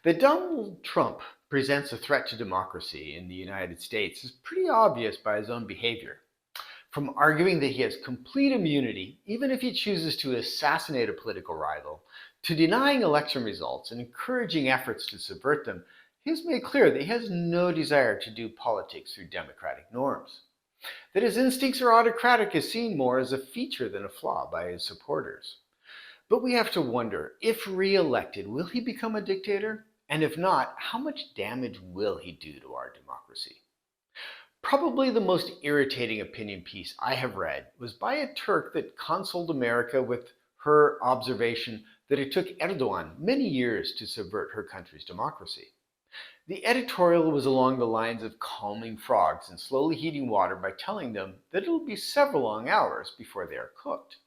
That Donald Trump presents a threat to democracy in the United States is pretty obvious by his own behavior. From arguing that he has complete immunity, even if he chooses to assassinate a political rival, to denying election results and encouraging efforts to subvert them, he has made clear that he has no desire to do politics through democratic norms. That his instincts are autocratic is seen more as a feature than a flaw by his supporters. But we have to wonder, if re-elected, will he become a dictator? And if not, how much damage will he do to our democracy? Probably the most irritating opinion piece I have read was by a Turk that consoled America with her observation that it took Erdogan many years to subvert her country's democracy. The editorial was along the lines of calming frogs and slowly heating water by telling them that it'll be several long hours before they are cooked.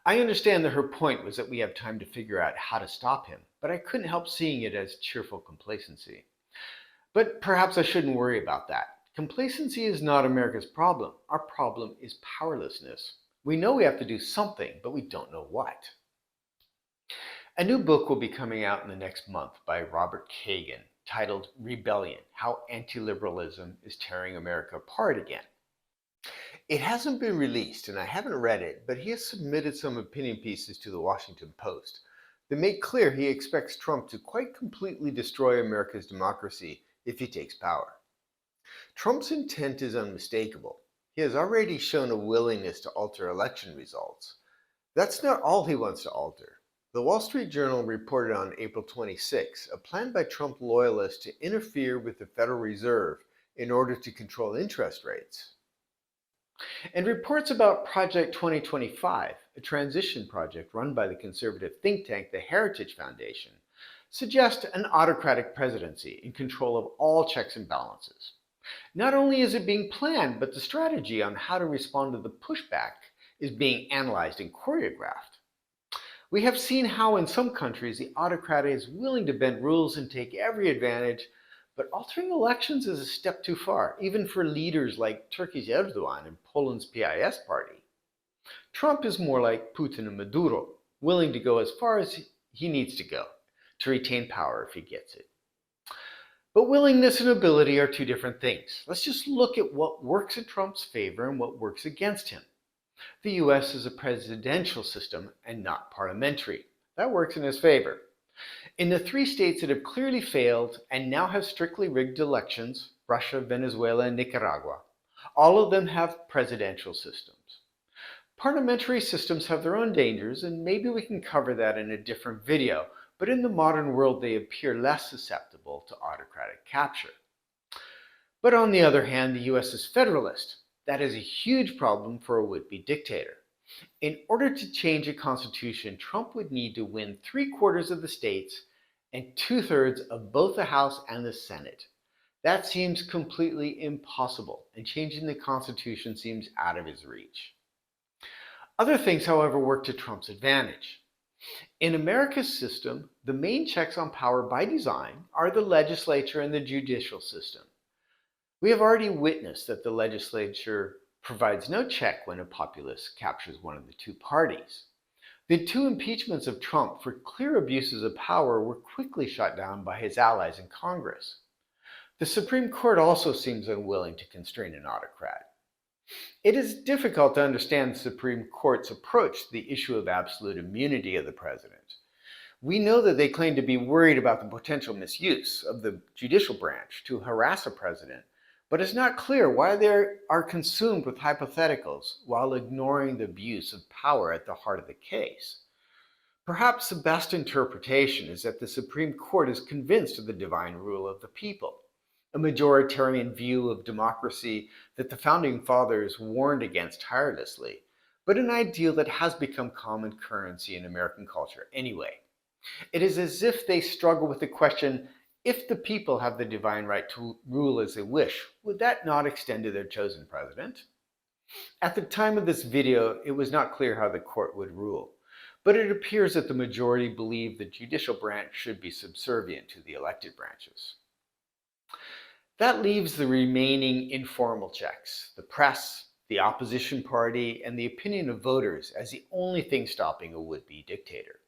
I understand that her point was that we have time to figure out how to stop him, but I couldn't help seeing it as cheerful complacency. But perhaps I shouldn't worry about that. Complacency is not America's problem. Our problem is powerlessness. We know we have to do something, but we don't know what. A new book will be coming out in the next month by Robert Kagan, titled Rebellion: How Anti-Liberalism is Tearing America Apart Again. It hasn't been released, and I haven't read it, but he has submitted some opinion pieces to the Washington Post that make clear he expects Trump to quite completely destroy America's democracy if he takes power. Trump's intent is unmistakable. He has already shown a willingness to alter election results. That's not all he wants to alter. The Wall Street Journal reported on April 26 a plan by Trump loyalists to interfere with the Federal Reserve in order to control interest rates. And reports about Project 2025, a transition project run by the conservative think tank the Heritage Foundation, suggest an autocratic presidency in control of all checks and balances. Not only is it being planned, but the strategy on how to respond to the pushback is being analyzed and choreographed. We have seen how in some countries the autocrat is willing to bend rules and take every advantage, but altering elections is a step too far, even for leaders like Turkey's Erdogan and Poland's PIS party. Trump is more like Putin and Maduro, willing to go as far as he needs to go to retain power if he gets it. But willingness and ability are two different things. Let's just look at what works in Trump's favor and what works against him. The US is a presidential system and not parliamentary. That works in his favor. In the three states that have clearly failed and now have strictly rigged elections, Russia, Venezuela, and Nicaragua, all of them have presidential systems. Parliamentary systems have their own dangers, and maybe we can cover that in a different video, but in the modern world they appear less susceptible to autocratic capture. But on the other hand, the US is federalist. That is a huge problem for a would-be dictator. In order to change a constitution, Trump would need to win 3/4 of the states and 2/3 of both the House and the Senate. That seems completely impossible, and changing the Constitution seems out of his reach. Other things, however, work to Trump's advantage. In America's system, the main checks on power by design are the legislature and the judicial system. We have already witnessed that the legislature provides no check when a populace captures one of the two parties. The two impeachments of Trump for clear abuses of power were quickly shot down by his allies in Congress. The Supreme Court also seems unwilling to constrain an autocrat. It is difficult to understand the Supreme Court's approach to the issue of absolute immunity of the president. We know that they claim to be worried about the potential misuse of the judicial branch to harass a president, but it's not clear why they are consumed with hypotheticals while ignoring the abuse of power at the heart of the case. Perhaps the best interpretation is that the Supreme Court is convinced of the divine rule of the people, a majoritarian view of democracy that the Founding Fathers warned against tirelessly, but an ideal that has become common currency in American culture anyway. It is as if they struggle with the question, if the people have the divine right to rule as they wish, would that not extend to their chosen president? At the time of this video, it was not clear how the court would rule, but it appears that the majority believe the judicial branch should be subservient to the elected branches. That leaves the remaining informal checks, the press, the opposition party, and the opinion of voters as the only thing stopping a would-be dictator.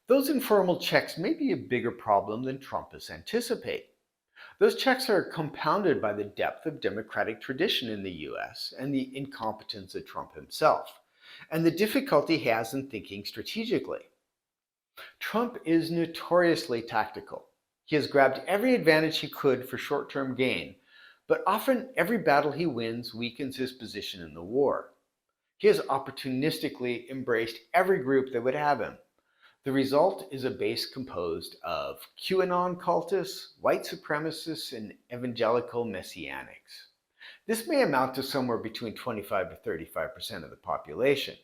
Those informal checks may be a bigger problem than Trumpists anticipate. Those checks are compounded by the depth of democratic tradition in the US and the incompetence of Trump himself, and the difficulty he has in thinking strategically. Trump is notoriously tactical. He has grabbed every advantage he could for short-term gain, but often every battle he wins weakens his position in the war. He has opportunistically embraced every group that would have him. The result is a base composed of QAnon cultists, white supremacists, and evangelical messianics. This may amount to somewhere between 25 to 35% of the population.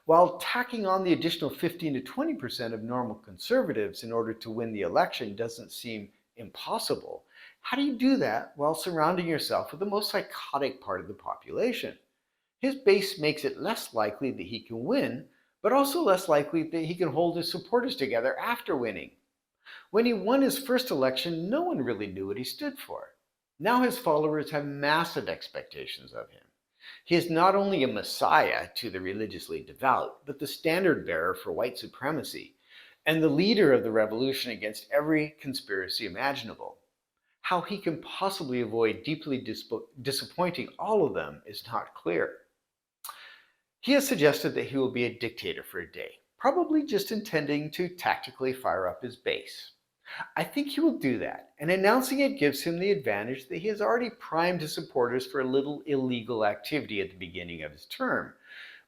While tacking on the additional 15 to 20% of normal conservatives in order to win the election doesn't seem impossible, how do you do that while surrounding yourself with the most psychotic part of the population? His base makes it less likely that he can win, but also less likely that he can hold his supporters together after winning. When he won his first election, no one really knew what he stood for. Now his followers have massive expectations of him. He is not only a messiah to the religiously devout, but the standard bearer for white supremacy and the leader of the revolution against every conspiracy imaginable. How he can possibly avoid deeply disappointing all of them is not clear. He has suggested that he will be a dictator for a day, probably just intending to tactically fire up his base. I think he will do that, and announcing it gives him the advantage that he has already primed his supporters for a little illegal activity at the beginning of his term,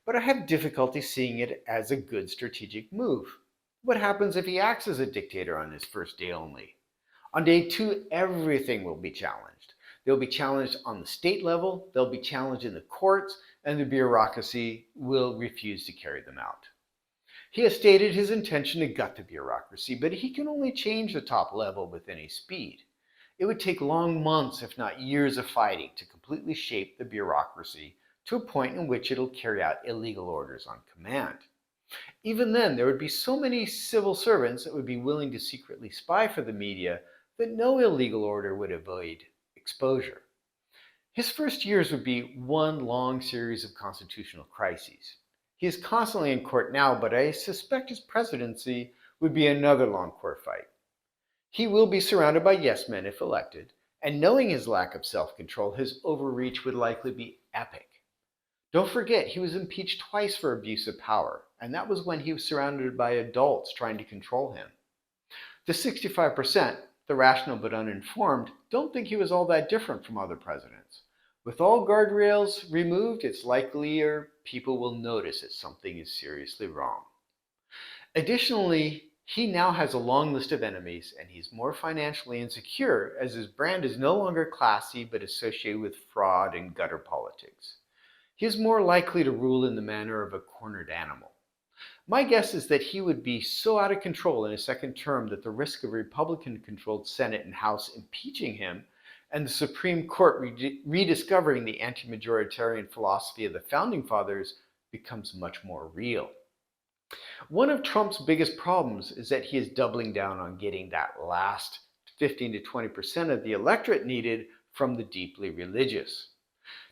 but I have difficulty seeing it as a good strategic move. What happens if he acts as a dictator on his first day only? On day 2, everything will be challenged. They'll be challenged on the state level, they'll be challenged in the courts, and the bureaucracy will refuse to carry them out. He has stated his intention to gut the bureaucracy, but he can only change the top level with any speed. It would take long months, if not years of fighting to completely shape the bureaucracy to a point in which it'll carry out illegal orders on command. Even then, there would be so many civil servants that would be willing to secretly spy for the media that no illegal order would avoid exposure. His first years would be one long series of constitutional crises. He is constantly in court now, but I suspect his presidency would be another long court fight. He will be surrounded by yes men if elected, and knowing his lack of self-control, his overreach would likely be epic. Don't forget, he was impeached twice for abuse of power, and that was when he was surrounded by adults trying to control him. The 65%, the rational but uninformed, don't think he was all that different from other presidents. With all guardrails removed, it's likelier people will notice that something is seriously wrong. Additionally, he now has a long list of enemies, and he's more financially insecure as his brand is no longer classy but associated with fraud and gutter politics. He is more likely to rule in the manner of a cornered animal. My guess is that he would be so out of control in his second term that the risk of a Republican-controlled Senate and House impeaching him and the Supreme Court rediscovering the anti-majoritarian philosophy of the Founding Fathers becomes much more real. One of Trump's biggest problems is that he is doubling down on getting that last 15 to 20% of the electorate needed from the deeply religious.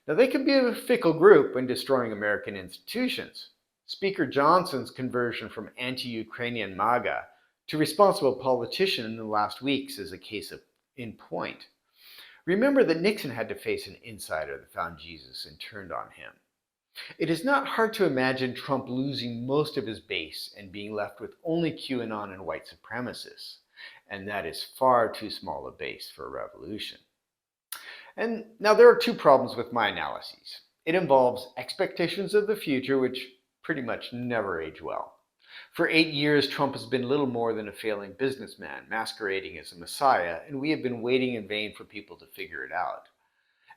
Now, they can be a fickle group when destroying American institutions. Speaker Johnson's conversion from anti-Ukrainian MAGA to responsible politician in the last weeks is a case in point. Remember that Nixon had to face an insider that found Jesus and turned on him. It is not hard to imagine Trump losing most of his base and being left with only QAnon and white supremacists, and that is far too small a base for a revolution. And now there are two problems with my analyses. It involves expectations of the future, which pretty much never age well. For 8 years, Trump has been little more than a failing businessman, masquerading as a messiah, and we have been waiting in vain for people to figure it out.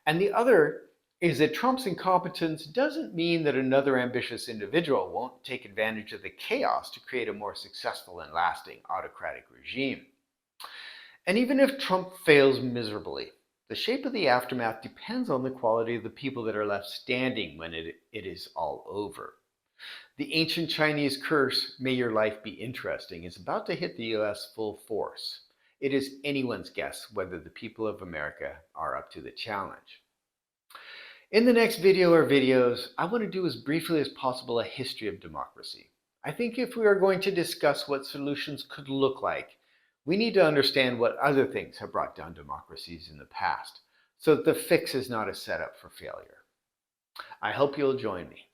And the other is that Trump's incompetence doesn't mean that another ambitious individual won't take advantage of the chaos to create a more successful and lasting autocratic regime. And even if Trump fails miserably, the shape of the aftermath depends on the quality of the people that are left standing when it is all over. The ancient Chinese curse, "May your life be interesting," is about to hit the US full force. It is anyone's guess whether the people of America are up to the challenge. In the next video or videos, I want to do as briefly as possible a history of democracy. I think if we are going to discuss what solutions could look like, we need to understand what other things have brought down democracies in the past, so that the fix is not a setup for failure. I hope you'll join me.